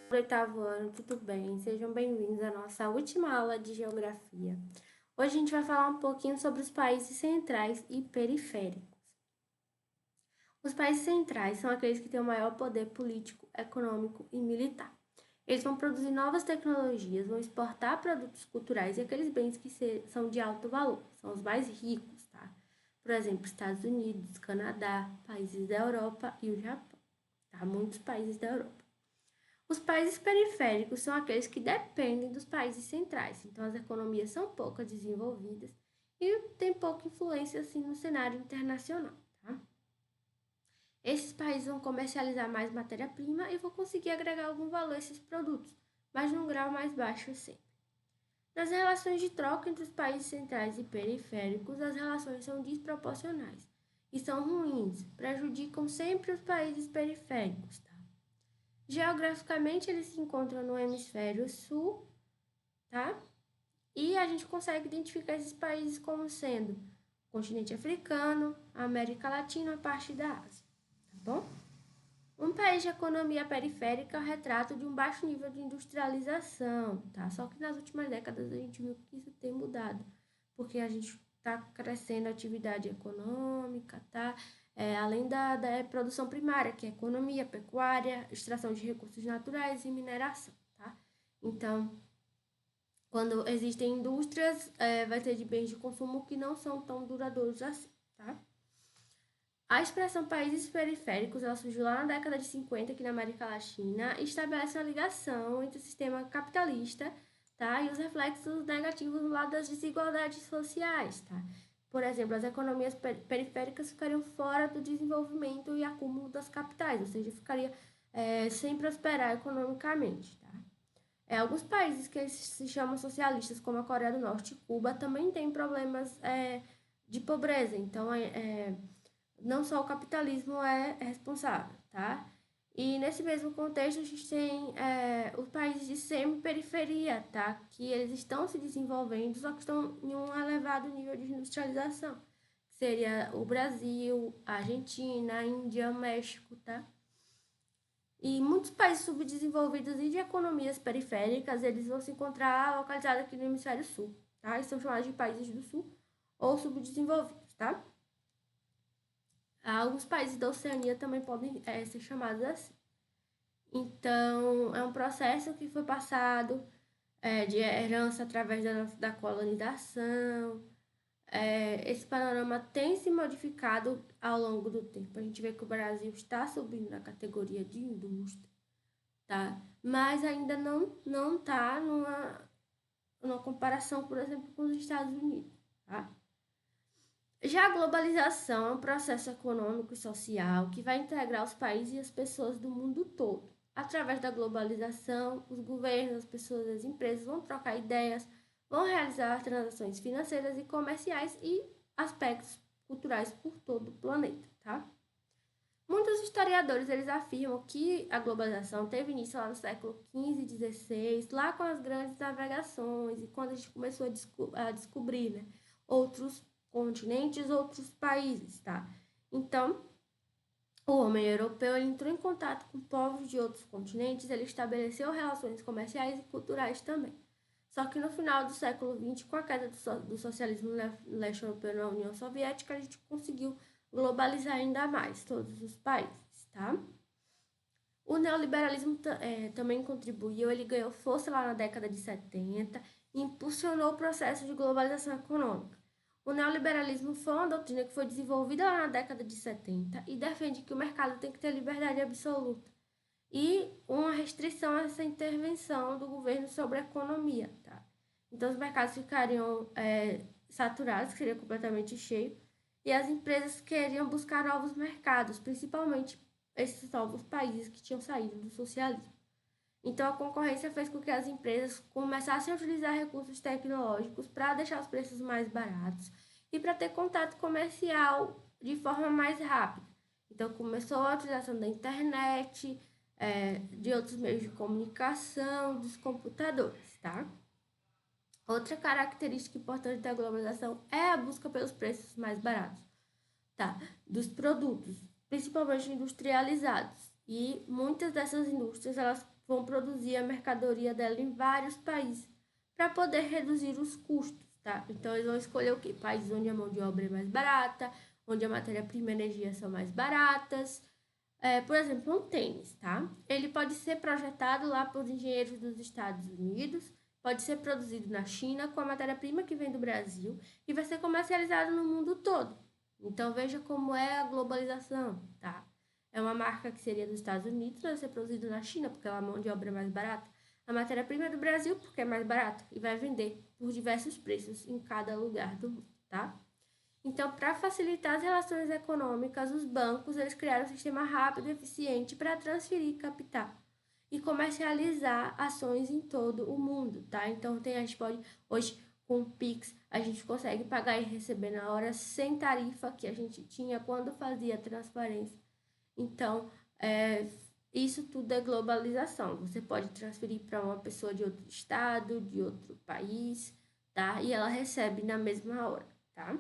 do oitavo ano, tudo bem? Sejam bem-vindos à nossa última aula de geografia. Hoje a gente vai falar um pouquinho sobre os países centrais e periféricos. Os países centrais são aqueles que têm o maior poder político, econômico e militar. Eles vão produzir novas tecnologias, vão exportar produtos culturais e aqueles bens que são de alto valor, são os mais ricos, tá? Por exemplo, Estados Unidos, Canadá, países da Europa e o Japão, tá? Muitos países da Europa. Os países periféricos são aqueles que dependem dos países centrais, então as economias são pouco desenvolvidas e têm pouca influência assim no cenário internacional. Tá? Esses países vão comercializar mais matéria-prima e vão conseguir agregar algum valor a esses produtos, mas num grau mais baixo sempre. Nas relações de troca entre os países centrais e periféricos, as relações são desproporcionais e são ruins, prejudicam sempre os países periféricos. Tá? Geograficamente, eles se encontram no hemisfério sul, tá? E a gente consegue identificar esses países como sendo o continente africano, a América Latina, a parte da Ásia, tá bom? Um país de economia periférica é o retrato de um baixo nível de industrialização, tá? Só que nas últimas décadas a gente viu que isso tem mudado, porque a gente está crescendo a atividade econômica, tá? Além da produção primária, que é economia, pecuária, extração de recursos naturais e mineração, tá? Então, quando existem indústrias, vai ter de bens de consumo que não são tão duradouros assim, tá? A expressão países periféricos ela surgiu lá na década de 50 aqui na América Latina e estabelece uma ligação entre o sistema capitalista, tá, e os reflexos negativos no lado das desigualdades sociais. Tá? Por exemplo, as economias periféricas ficariam fora do desenvolvimento e acúmulo das capitais, ou seja, ficaria sem prosperar economicamente. Tá? Alguns países que se chamam socialistas, como a Coreia do Norte e Cuba, também têm problemas de pobreza. Então, não só o capitalismo é responsável, tá? E nesse mesmo contexto, a gente tem os países de semi-periferia, tá? Que eles estão se desenvolvendo, só que estão em um elevado nível de industrialização. Que seria o Brasil, a Argentina, a Índia, o México, tá? E muitos países subdesenvolvidos e de economias periféricas, eles vão se encontrar localizados aqui no hemisfério sul, tá? E são chamados de países do sul ou subdesenvolvidos, tá? Alguns países da Oceania também podem ser chamados assim. Então, é um processo que foi passado de herança através da colonização. Esse panorama tem se modificado ao longo do tempo. A gente vê que o Brasil está subindo na categoria de indústria, tá? Mas ainda não está numa comparação, por exemplo, com os Estados Unidos, tá? Já a globalização é um processo econômico e social que vai integrar os países e as pessoas do mundo todo. Através da globalização, os governos, as pessoas e as empresas vão trocar ideias, vão realizar transações financeiras e comerciais e aspectos culturais por todo o planeta, tá? Muitos historiadores eles afirmam que a globalização teve início lá no século XV e XVI, lá com as grandes navegações e quando a gente começou a descobrir, né, outros continentes, outros países, tá? Então, o homem europeu ele entrou em contato com povos de outros continentes, ele estabeleceu relações comerciais e culturais também. Só que no final do século XX, com a queda do socialismo no leste europeu na União Soviética, a gente conseguiu globalizar ainda mais todos os países, tá? O neoliberalismo também contribuiu, ele ganhou força lá na década de 70 e impulsionou o processo de globalização econômica. O neoliberalismo foi uma doutrina que foi desenvolvida lá na década de 70 e defende que o mercado tem que ter liberdade absoluta e uma restrição a essa intervenção do governo sobre a economia. Tá? Então, os mercados ficariam saturados, seria completamente cheio, e as empresas queriam buscar novos mercados, principalmente esses novos países que tinham saído do socialismo. Então, a concorrência fez com que as empresas começassem a utilizar recursos tecnológicos para deixar os preços mais baratos e para ter contato comercial de forma mais rápida. Então, começou a utilização da internet, de outros meios de comunicação, dos computadores, tá? Outra característica importante da globalização é a busca pelos preços mais baratos, tá? Dos produtos, principalmente industrializados. E muitas dessas indústrias elas vão produzir a mercadoria dela em vários países para poder reduzir os custos, tá? Então, eles vão escolher o quê? Países onde a mão de obra é mais barata, onde a matéria-prima e a energia são mais baratas. Por exemplo, um tênis, tá? Ele pode ser projetado lá por engenheiros dos Estados Unidos, pode ser produzido na China com a matéria-prima que vem do Brasil e vai ser comercializado no mundo todo. Então, veja como é a globalização, tá? É uma marca que seria dos Estados Unidos, vai ser produzida na China, porque a mão de obra é mais barata. A matéria-prima é do Brasil, porque é mais barato, e vai vender por diversos preços em cada lugar do mundo, tá? Então, para facilitar as relações econômicas, os bancos eles criaram um sistema rápido e eficiente para transferir capital e comercializar ações em todo o mundo, tá? Então, a gente pode, hoje, com o Pix, a gente consegue pagar e receber na hora sem tarifa que a gente tinha quando fazia transferência. Então, isso tudo é globalização. Você pode transferir para uma pessoa de outro estado, de outro país, tá? E ela recebe na mesma hora, tá?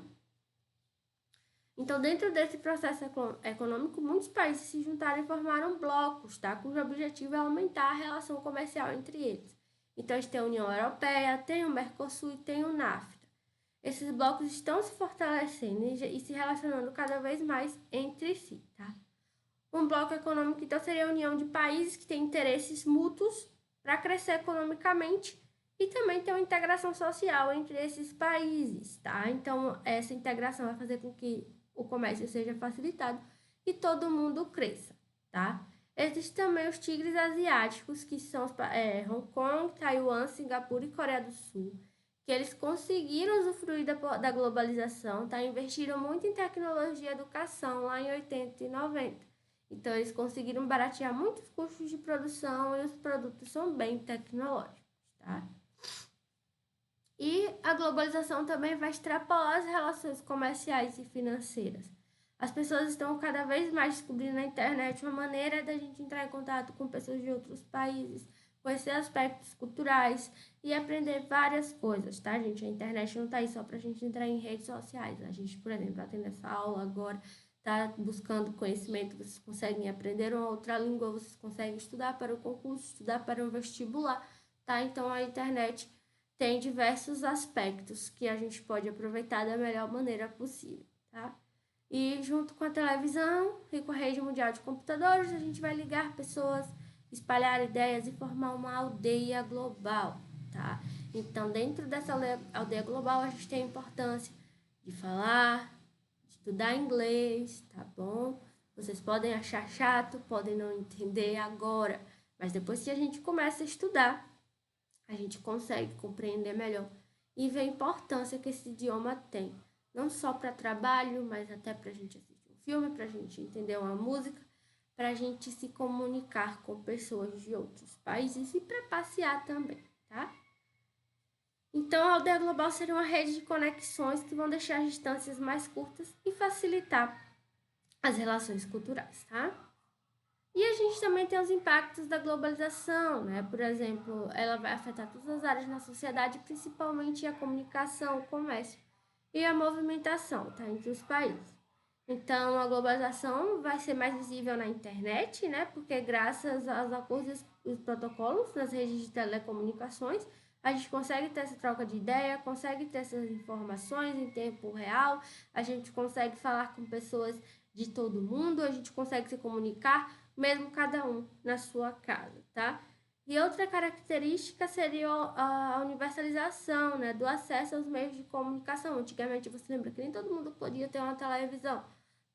Então, dentro desse processo econômico, muitos países se juntaram e formaram blocos, tá? Cujo objetivo é aumentar a relação comercial entre eles. Então, a gente tem a União Europeia, tem o Mercosul e tem o NAFTA. Esses blocos estão se fortalecendo e se relacionando cada vez mais entre si, tá? Um bloco econômico, então, seria a união de países que têm interesses mútuos para crescer economicamente e também ter uma integração social entre esses países, tá? Então, essa integração vai fazer com que o comércio seja facilitado e todo mundo cresça, tá? Existem também os tigres asiáticos, que são Hong Kong, Taiwan, Singapura e Coreia do Sul, que eles conseguiram usufruir da globalização, tá? Investiram muito em tecnologia e educação lá em 80 e 90. Então, eles conseguiram baratear muitos custos de produção e os produtos são bem tecnológicos, tá? E a globalização também vai extrapolar as relações comerciais e financeiras. As pessoas estão cada vez mais descobrindo na internet uma maneira da gente entrar em contato com pessoas de outros países, conhecer aspectos culturais e aprender várias coisas, tá, gente? A internet não tá aí só pra gente entrar em redes sociais. A gente, por exemplo, tá tendo essa aula agora, tá buscando conhecimento, vocês conseguem aprender uma outra língua, vocês conseguem estudar para o concurso, estudar para um vestibular, tá? Então, a internet tem diversos aspectos que a gente pode aproveitar da melhor maneira possível, tá? E junto com a televisão e com a rede mundial de computadores, a gente vai ligar pessoas, espalhar ideias e formar uma aldeia global, tá? Então, dentro dessa aldeia global, a gente tem a importância de falar, de estudar inglês, tá bom? Vocês podem achar chato, podem não entender agora, mas depois que a gente começa a estudar, a gente consegue compreender melhor e ver a importância que esse idioma tem, não só para trabalho, mas até para a gente assistir um filme, para a gente entender uma música, para a gente se comunicar com pessoas de outros países e para passear também, tá? Então, a aldeia global seria uma rede de conexões que vão deixar as distâncias mais curtas e facilitar as relações culturais, tá? E a gente também tem os impactos da globalização, né? Por exemplo, ela vai afetar todas as áreas na sociedade, principalmente a comunicação, o comércio e a movimentação, tá? Entre os países. Então, a globalização vai ser mais visível na internet, né? Porque graças aos acordos e protocolos nas redes de telecomunicações, a gente consegue ter essa troca de ideia, consegue ter essas informações em tempo real, a gente consegue falar com pessoas de todo mundo, a gente consegue se comunicar, mesmo cada um na sua casa, tá? E outra característica seria a universalização, né, do acesso aos meios de comunicação. Antigamente, você lembra que nem todo mundo podia ter uma televisão,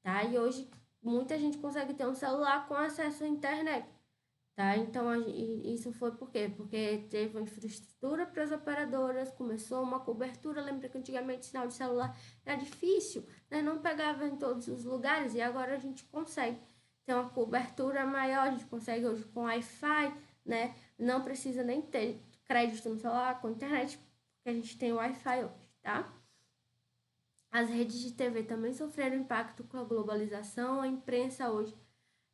tá? E hoje, muita gente consegue ter um celular com acesso à internet, tá? Então, isso foi por quê? Porque teve uma infraestrutura para as operadoras, começou uma cobertura. Lembra que antigamente sinal de celular era difícil, né? Não pegava em todos os lugares e agora a gente consegue ter uma cobertura maior, a gente consegue hoje com Wi-Fi, né? Não precisa nem ter crédito no celular, com internet, porque a gente tem Wi-Fi hoje, tá? As redes de TV também sofreram impacto com a globalização. A imprensa hoje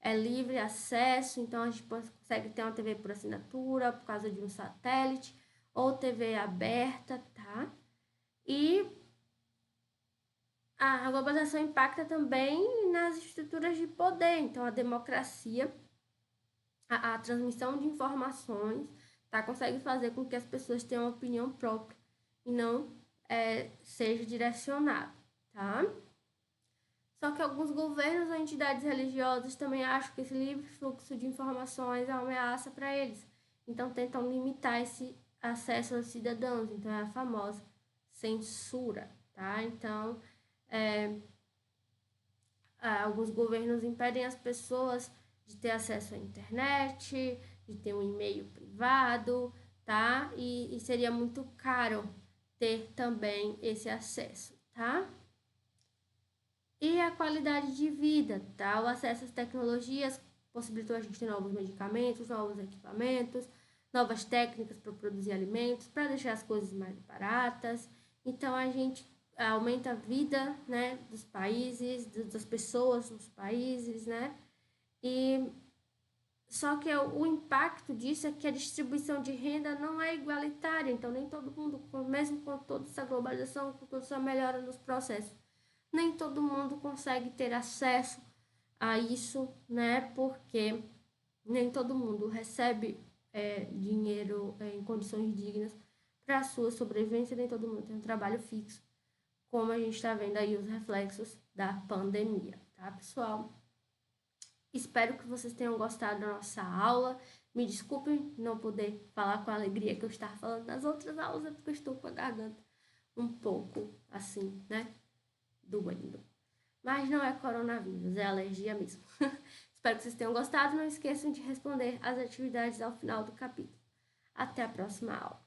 é livre acesso, então a gente consegue ter uma TV por assinatura, por causa de um satélite, ou TV aberta, tá? E a globalização impacta também nas estruturas de poder, então a democracia a transmissão de informações, tá? Consegue fazer com que as pessoas tenham uma opinião própria e não seja direcionado, tá? Só que alguns governos ou entidades religiosas também acham que esse livre fluxo de informações é uma ameaça para eles. Então tentam limitar esse acesso aos cidadãos. Então é a famosa censura, tá? Então alguns governos impedem as pessoas de ter acesso à internet, de ter um e-mail privado, tá? E seria muito caro ter também esse acesso, tá? E a qualidade de vida, tá? O acesso às tecnologias possibilitou a gente ter novos medicamentos, novos equipamentos, novas técnicas para produzir alimentos, para deixar as coisas mais baratas. Então a gente aumenta a vida, né, dos países, das pessoas nos países, né? E só que o impacto disso é que a distribuição de renda não é igualitária, então nem todo mundo, mesmo com toda essa globalização, com toda essa melhora nos processos, nem todo mundo consegue ter acesso a isso, né? Porque nem todo mundo recebe dinheiro em condições dignas para a sua sobrevivência, nem todo mundo tem um trabalho fixo, como a gente está vendo aí os reflexos da pandemia, tá, pessoal? Espero que vocês tenham gostado da nossa aula. Me desculpem não poder falar com a alegria que eu estava falando nas outras aulas, é porque eu estou com a garganta um pouco assim, né? Doendo. Mas não é coronavírus, é alergia mesmo. Espero que vocês tenham gostado. Não esqueçam de responder as atividades ao final do capítulo. Até a próxima aula.